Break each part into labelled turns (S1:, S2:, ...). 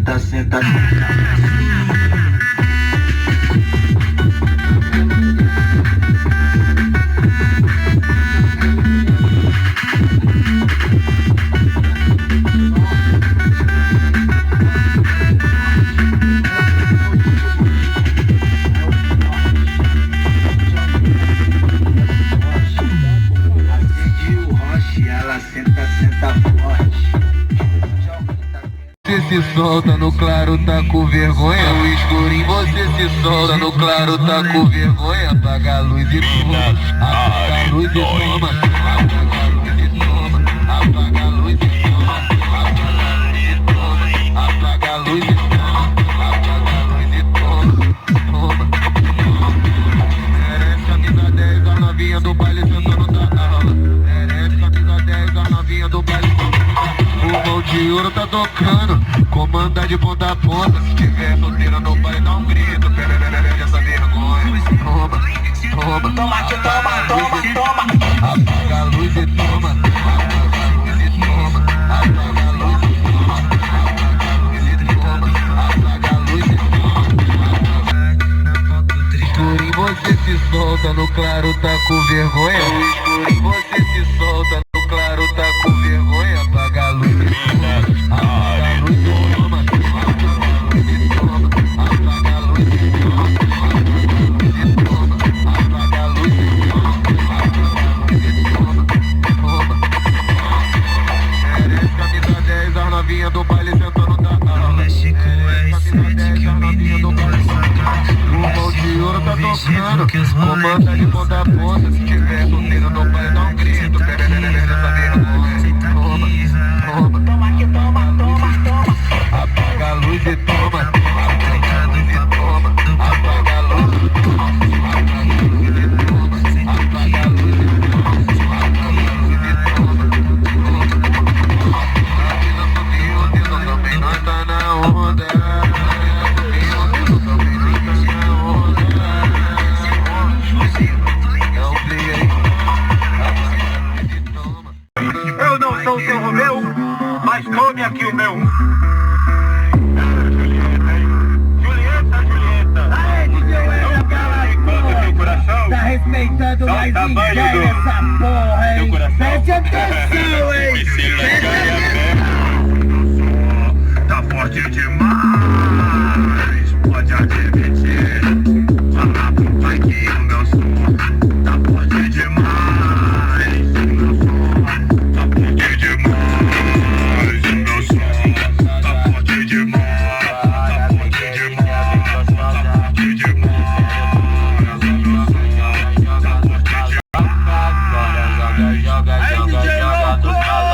S1: senta, senta.
S2: Você se solta no claro, tá com vergonha. O escurinho você se solta no claro, tá com vergonha. Apaga a luz e toma, apaga a luz e toma, apaga a luz e toma, apaga a luz e toma, apaga a luz e toma, apaga a luz e toma, toma. Merece camisa 10, a novinha do baile sentando da aula. Merece camisa 10, a novinha do baile sentando da aula. O mão de ouro tá tocando, comanda de ponta a ponta. Se tiver solteira no baile, dá um grito. Perererê, essa vergonha. Toma, toma, toma, toma, toma, toma. Apaga a luz e toma, apaga a luz e toma, apaga a luz e toma, apaga a luz e toma, apaga a luz e toma. Escurinho você se solta no claro, tá com vergonha. Escurinho você se solta no claro, tá com vergonha. Apaga a luz e toma, apaga a luz e toma, apaga a luz e toma, apaga a luz e toma, apaga a luz e toma, apaga a luz e toma, toma. Merece camisa 10, as novinha do baile sentando da aula. Merece camisa 10, as novinha do baile sentando. O mão de ouro tá tocando, comanda de ponta a ponta. Se tiver solteiro no baile, dá um grito. Perererê, essa vergonha. Toma, toma, toma que toma, toma, toma. Apaga a luz e toma, apaga a luz e toma, apaga a luz e toma, apaga a luz e toma, apaga a luz e toma, apaga a luz e toma, toma. A vida subiu, o dedo também nós tá na onda. Subiu, o dedo também nós tá na onda. É um play aí.
S3: Eu não sou seu Romeu, mas tome aqui o meu. Julieta.
S4: Aê, DJ Wendel, aquela porra. Tá respeitando mais ninguém nessa porra, hein? Preste atenção, hein?
S3: Tá forte demais, pode admitir. Fala pro pai que o meu som tá forte demais. O meu som tá forte demais. O meu som tá forte demais. Tá forte demais. Tá forte demais. O meu som tá forte demais.
S2: Joga, joga, joga, joga, joga, joga,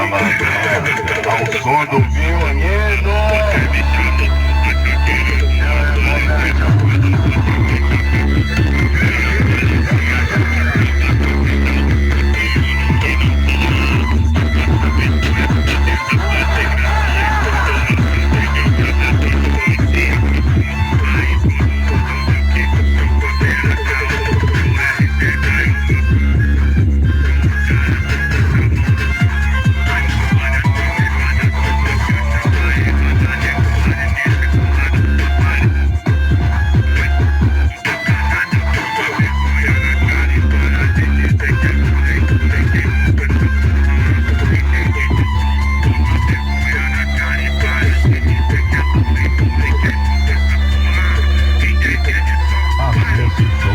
S3: malandro, ao som do meu amigo.
S1: Apreço